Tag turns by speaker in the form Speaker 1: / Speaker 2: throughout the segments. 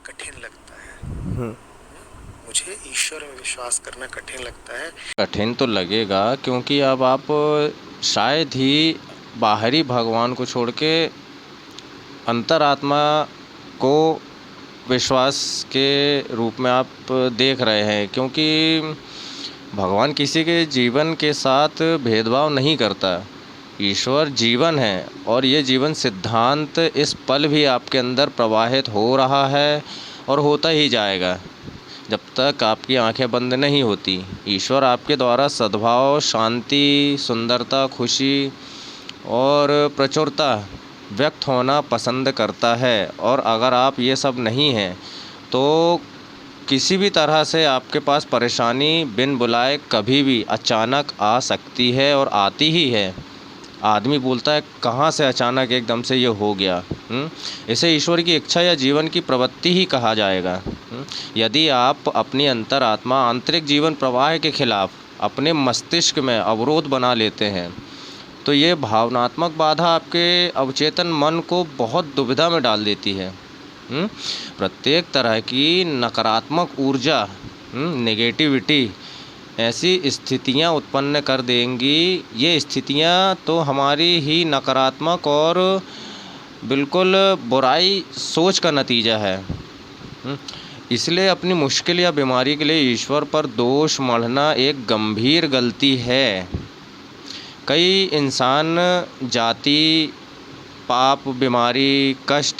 Speaker 1: कठिन लगता है।
Speaker 2: हम्म।
Speaker 1: मुझे ईश्वर में विश्वास करना कठिन लगता है।
Speaker 2: कठिन तो लगेगा, क्योंकि अब आप शायद ही बाहरी भगवान को छोड़ के अंतरात्मा को विश्वास के रूप में आप देख रहे हैं, क्योंकि भगवान किसी के जीवन के साथ भेदभाव नहीं करता। ईश्वर जीवन है और ये जीवन सिद्धांत इस पल भी आपके अंदर प्रवाहित हो रहा है और होता ही जाएगा जब तक आपकी आंखें बंद नहीं होती। ईश्वर आपके द्वारा सद्भाव, शांति, सुंदरता, खुशी और प्रचुरता व्यक्त होना पसंद करता है। और अगर आप ये सब नहीं हैं तो किसी भी तरह से आपके पास परेशानी बिन बुलाए कभी भी अचानक आ सकती है और आती ही है। आदमी बोलता है कहाँ से अचानक एकदम से ये हो गया। इसे ईश्वर की इच्छा या जीवन की प्रवृत्ति ही कहा जाएगा। यदि आप अपनी अंतरात्मा आंतरिक जीवन प्रवाह के खिलाफ अपने मस्तिष्क में अवरोध बना लेते हैं तो ये भावनात्मक बाधा आपके अवचेतन मन को बहुत दुविधा में डाल देती है। प्रत्येक तरह की नकारात्मक ऊर्जा, नेगेटिविटी ऐसी स्थितियां उत्पन्न कर देंगी। ये स्थितियां तो हमारी ही नकारात्मक और बिल्कुल बुराई सोच का नतीजा है। इसलिए अपनी मुश्किल या बीमारी के लिए ईश्वर पर दोष मढ़ना एक गंभीर गलती है। कई इंसान जाति, पाप, बीमारी, कष्ट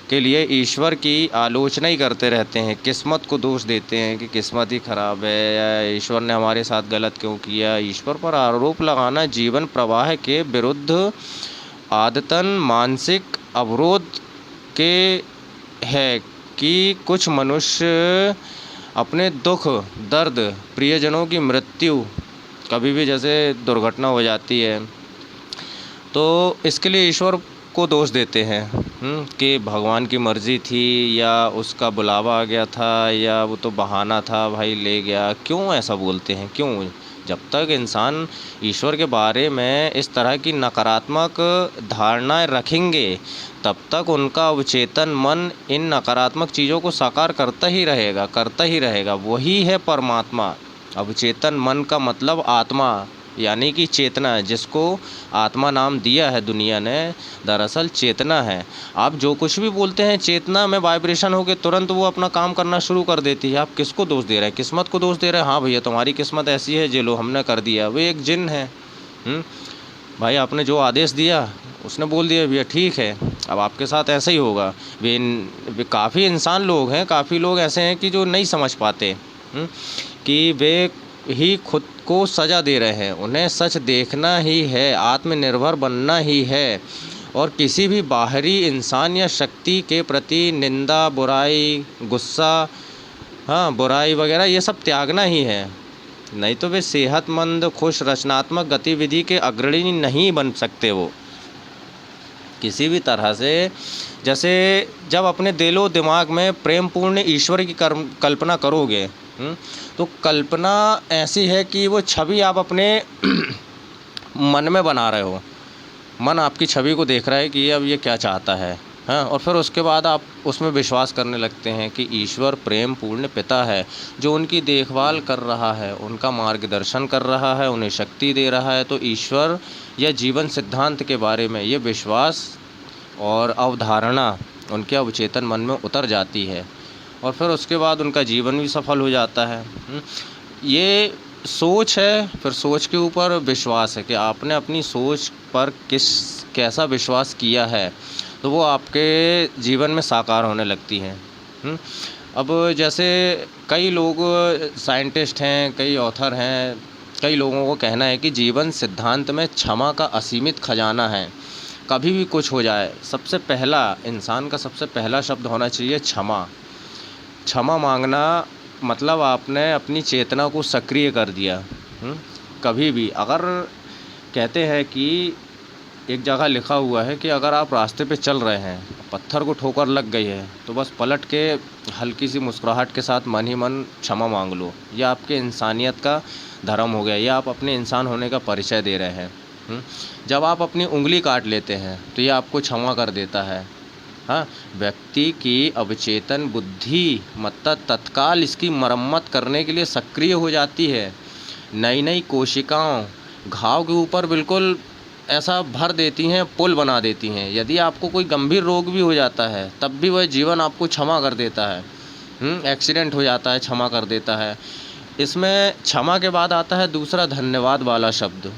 Speaker 2: के लिए ईश्वर की आलोचना ही करते रहते हैं। किस्मत को दोष देते हैं कि किस्मत ही ख़राब है या ईश्वर ने हमारे साथ गलत क्यों किया। ईश्वर पर आरोप लगाना जीवन प्रवाह के विरुद्ध आदतन मानसिक अवरोध के है कि कुछ मनुष्य अपने दुख, दर्द, प्रियजनों की मृत्यु, कभी भी जैसे दुर्घटना हो जाती है तो इसके लिए ईश्वर को दोष देते हैं कि भगवान की मर्ज़ी थी या उसका बुलावा आ गया था या वो तो बहाना था, भाई ले गया। क्यों ऐसा बोलते हैं? क्यों? जब तक इंसान ईश्वर के बारे में इस तरह की नकारात्मक धारणाएं रखेंगे तब तक उनका अवचेतन मन इन नकारात्मक चीज़ों को साकार करता ही रहेगा, करता ही रहेगा। वही है परमात्मा। अवचेतन मन का मतलब आत्मा यानी कि चेतना, जिसको आत्मा नाम दिया है दुनिया ने, दरअसल चेतना है। आप जो कुछ भी बोलते हैं चेतना में वाइब्रेशन होकर तुरंत वो अपना काम करना शुरू कर देती है। आप किसको दोष दे रहे हैं? किस्मत को दोष दे रहे हैं। हाँ भैया तुम्हारी किस्मत ऐसी है, जे लो हमने कर दिया। वो एक जिन है। भाई आपने जो आदेश दिया उसने बोल दिया भैया ठीक है, अब आपके साथ ऐसा ही होगा। वे काफ़ी इंसान लोग हैं, काफ़ी लोग ऐसे हैं कि जो नहीं समझ पाते कि वे ही खुद को सज़ा दे रहे हैं। उन्हें सच देखना ही है, आत्मनिर्भर बनना ही है और किसी भी बाहरी इंसान या शक्ति के प्रति निंदा, बुराई, गुस्सा, हाँ बुराई वगैरह ये सब त्यागना ही है। नहीं तो वे सेहतमंद, खुश, रचनात्मक गतिविधि के अग्रणी नहीं बन सकते। वो किसी भी तरह से, जैसे जब अपने दिलो दिमाग में प्रेमपूर्ण ईश्वर की कल्पना करोगे तो कल्पना ऐसी है कि वो छवि आप अपने मन में बना रहे हो। मन आपकी छवि को देख रहा है कि अब ये क्या चाहता है। हाँ, और फिर उसके बाद आप उसमें विश्वास करने लगते हैं कि ईश्वर प्रेम पूर्ण पिता है जो उनकी देखभाल कर रहा है, उनका मार्गदर्शन कर रहा है, उन्हें शक्ति दे रहा है। तो ईश्वर या जीवन सिद्धांत के बारे में ये विश्वास और अवधारणा उनके अवचेतन मन में उतर जाती है और फिर उसके बाद उनका जीवन भी सफल हो जाता है। ये सोच है। फिर सोच के ऊपर विश्वास है कि आपने अपनी सोच पर कैसा विश्वास किया है तो वो आपके जीवन में साकार होने लगती हैं। अब जैसे कई लोग साइंटिस्ट हैं, कई ऑथर हैं, कई लोगों को कहना है कि जीवन सिद्धांत में क्षमा का असीमित खजाना है। कभी भी कुछ हो जाए, सबसे पहला इंसान का सबसे पहला शब्द होना चाहिए क्षमा। क्षमा मांगना मतलब आपने अपनी चेतना को सक्रिय कर दिया। कभी भी अगर कहते हैं कि एक जगह लिखा हुआ है कि अगर आप रास्ते पे चल रहे हैं, पत्थर को ठोकर लग गई है तो बस पलट के हल्की सी मुस्कुराहट के साथ मन ही मन क्षमा मांग लो। यह आपके इंसानियत का धर्म हो गया, यह आप अपने इंसान होने का परिचय दे रहे हैं। जब आप अपनी उंगली काट लेते हैं तो ये आपको क्षमा कर देता है। हाँ, व्यक्ति की अवचेतन बुद्धि मतलब तत्काल इसकी मरम्मत करने के लिए सक्रिय हो जाती है। नई नई कोशिकाओं घाव के ऊपर बिल्कुल ऐसा भर देती हैं, पुल बना देती हैं। यदि आपको कोई गंभीर रोग भी हो जाता है तब भी वह जीवन आपको क्षमा कर देता है। एक्सीडेंट हो जाता है, क्षमा कर देता है। इसमें क्षमा के बाद आता है दूसरा धन्यवाद वाला शब्द।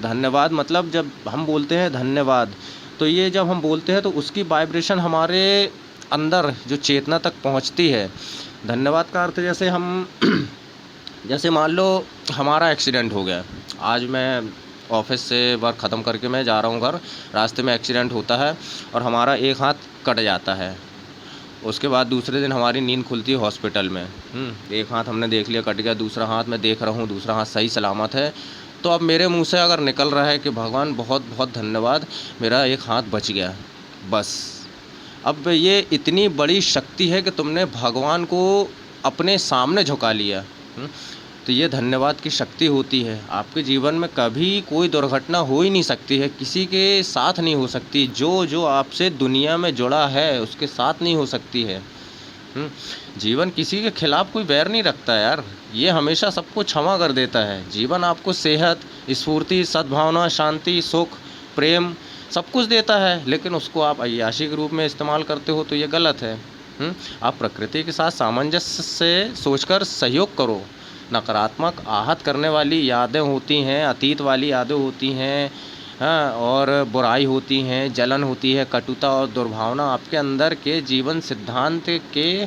Speaker 2: धन्यवाद मतलब जब हम बोलते हैं धन्यवाद, तो ये जब हम बोलते हैं तो उसकी वाइब्रेशन हमारे अंदर जो चेतना तक पहुंचती है। धन्यवाद का अर्थ जैसे हम जैसे मान लो हमारा एक्सीडेंट हो गया, आज मैं ऑफिस से वर्क ख़त्म करके मैं जा रहा हूँ घर, रास्ते में एक्सीडेंट होता है और हमारा एक हाथ कट जाता है। उसके बाद दूसरे दिन हमारी नींद खुलती है हॉस्पिटल में। एक हाथ हमने देख लिया कट गया, दूसरा हाथ मैं देख रहा हूँ दूसरा हाथ सही सलामत है। तो अब मेरे मुंह से अगर निकल रहा है कि भगवान बहुत बहुत धन्यवाद, मेरा एक हाथ बच गया, बस। अब ये इतनी बड़ी शक्ति है कि तुमने भगवान को अपने सामने झुका लिया। तो ये धन्यवाद की शक्ति होती है। आपके जीवन में कभी कोई दुर्घटना हो ही नहीं सकती है, किसी के साथ नहीं हो सकती। जो जो आपसे दुनिया में जुड़ा है उसके साथ नहीं हो सकती है। जीवन किसी के खिलाफ कोई बैर नहीं रखता यार, ये हमेशा सबको क्षमा कर देता है। जीवन आपको सेहत, स्फूर्ति, सद्भावना, शांति, सुख, प्रेम सब कुछ देता है, लेकिन उसको आप अय्याशी के रूप में इस्तेमाल करते हो तो ये गलत है। आप प्रकृति के साथ सामंजस्य से सोचकर सहयोग करो। नकारात्मक आहत करने वाली यादें होती हैं, अतीत वाली यादें होती हैं, हाँ, और बुराई होती हैं, जलन होती है, कटुता और दुर्भावना आपके अंदर के जीवन सिद्धांत के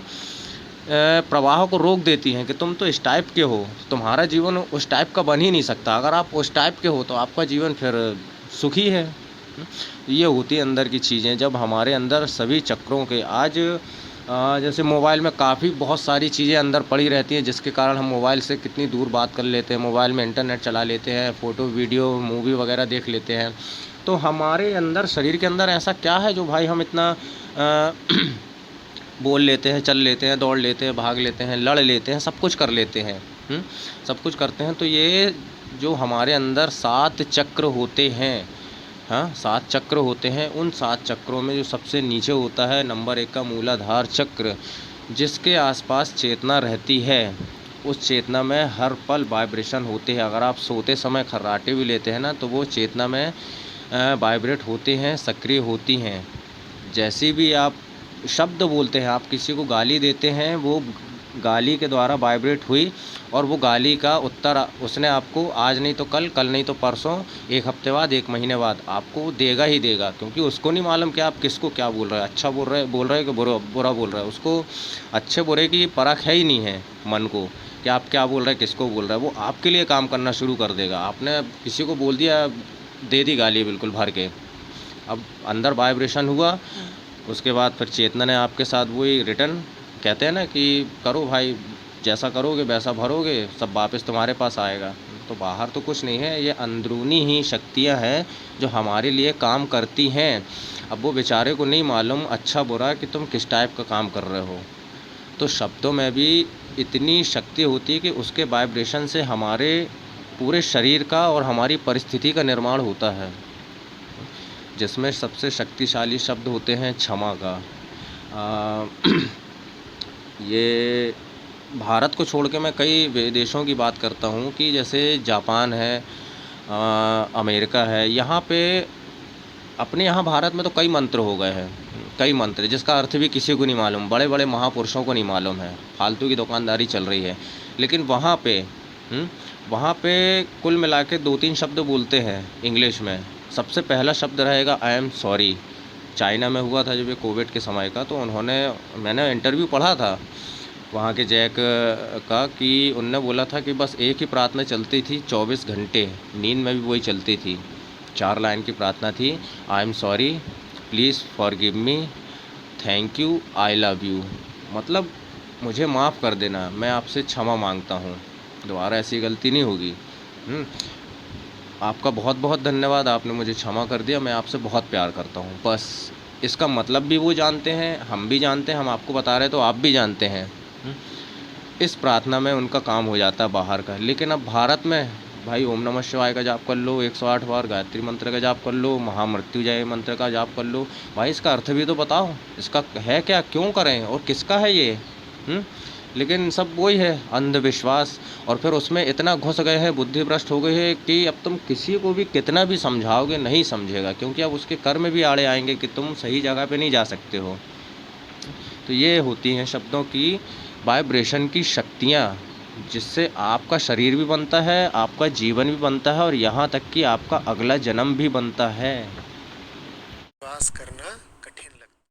Speaker 2: प्रवाह को रोक देती हैं कि तुम तो इस टाइप के हो, तुम्हारा जीवन उस टाइप का बन ही नहीं सकता। अगर आप उस टाइप के हो तो आपका जीवन फिर सुखी है। ये होती है अंदर की चीज़ें। जब हमारे अंदर सभी चक्रों के आज जैसे मोबाइल में काफ़ी बहुत सारी चीज़ें अंदर पड़ी रहती हैं, जिसके कारण हम मोबाइल से कितनी दूर बात कर लेते हैं, मोबाइल में इंटरनेट चला लेते हैं, फ़ोटो वीडियो मूवी वगैरह देख लेते हैं। तो हमारे अंदर शरीर के अंदर ऐसा क्या है जो भाई हम इतना बोल लेते हैं, चल लेते हैं, दौड़ लेते हैं, भाग लेते हैं, लड़ लेते हैं, सब कुछ कर लेते हैं, सब कुछ करते हैं। तो ये जो हमारे अंदर 7 चक्र होते हैं, हाँ 7 चक्र होते हैं, उन 7 चक्रों में जो सबसे नीचे होता है नंबर 1 का मूलाधार चक्र, जिसके आसपास चेतना रहती है। उस चेतना में हर पल वाइब्रेशन होते हैं। अगर आप सोते समय खर्राटे भी लेते हैं ना, तो वो चेतना में वाइब्रेट होते हैं, सक्रिय होती हैं। जैसी भी आप शब्द बोलते हैं, आप किसी को गाली देते हैं, वो गाली के द्वारा वाइब्रेट हुई और वो गाली का उत्तर उसने आपको आज नहीं तो कल, कल नहीं तो परसों, एक हफ्ते बाद, एक महीने बाद आपको देगा ही देगा। क्योंकि उसको नहीं मालूम कि आप किसको क्या बोल रहे हैं, अच्छा बोल रहे हैं कि बुरा बोल रहे हैं। उसको अच्छे बुरे की परख है ही नहीं है मन को कि आप क्या बोल रहे हैं, किसको बोल रहे हैं। वो आपके लिए काम करना शुरू कर देगा। आपने किसी को बोल दिया, दे दी गाली बिल्कुल भर के, अब अंदर वाइब्रेशन हुआ, उसके बाद फिर चेतना ने आपके साथ वही रिटर्न, कहते हैं ना कि करो भाई, जैसा करोगे वैसा भरोगे, सब वापस तुम्हारे पास आएगा। तो बाहर तो कुछ नहीं है, ये अंदरूनी ही शक्तियाँ हैं जो हमारे लिए काम करती हैं। अब वो बेचारे को नहीं मालूम अच्छा बुरा कि तुम किस टाइप का काम कर रहे हो। तो शब्दों में भी इतनी शक्ति होती है कि उसके वाइब्रेशन से हमारे पूरे शरीर का और हमारी परिस्थिति का निर्माण होता है, जिसमें सबसे शक्तिशाली शब्द होते हैं क्षमा का। ये भारत को छोड़ के मैं कई देशों की बात करता हूँ कि जैसे जापान है, अमेरिका है, यहाँ पे अपने यहाँ भारत में तो कई मंत्र हो गए हैं, कई मंत्र जिसका अर्थ भी किसी को नहीं मालूम, बड़े बड़े महापुरुषों को नहीं मालूम है, फालतू की दुकानदारी चल रही है। लेकिन वहाँ पे कुल मिला के 2-3 शब्द बोलते हैं इंग्लिश में। सबसे पहला शब्द रहेगा आई एम सॉरी। चाइना में हुआ था जब ये कोविड के समय का, तो मैंने इंटरव्यू पढ़ा था वहाँ के जैक का, कि उनने बोला था कि बस एक ही प्रार्थना चलती थी 24 घंटे, नींद में भी वही चलती थी। 4 लाइन की प्रार्थना थी, I am sorry, please forgive me, thank you, I love you. मतलब मुझे माफ़ कर देना, मैं आपसे क्षमा मांगता हूँ, दोबारा ऐसी गलती नहीं होगी। आपका बहुत बहुत धन्यवाद, आपने मुझे क्षमा कर दिया, मैं आपसे बहुत प्यार करता हूँ। बस इसका मतलब भी वो जानते हैं, हम भी जानते हैं, हम आपको बता रहे तो आप भी जानते हैं। इस प्रार्थना में उनका काम हो जाता है बाहर का। लेकिन अब भारत में भाई ओम नमः शिवाय का जाप कर लो, 108 बार गायत्री मंत्र का जाप कर लो, महामृत्युंजय मंत्र का जाप कर लो। भाई इसका अर्थ भी तो बताओ, इसका है क्या, क्यों करें और किसका है ये? लेकिन सब वही है, अंधविश्वास। और फिर उसमें इतना घुस गए हैं, बुद्धि भ्रष्ट हो गई है कि अब तुम किसी को भी कितना भी समझाओगे नहीं समझेगा, क्योंकि अब उसके कर्म भी आड़े आएंगे कि तुम सही जगह पे नहीं जा सकते हो। तो ये होती हैं शब्दों की वाइब्रेशन की शक्तियाँ, जिससे आपका शरीर भी बनता है, आपका जीवन भी बनता है और यहाँ तक कि आपका अगला जन्म भी बनता है।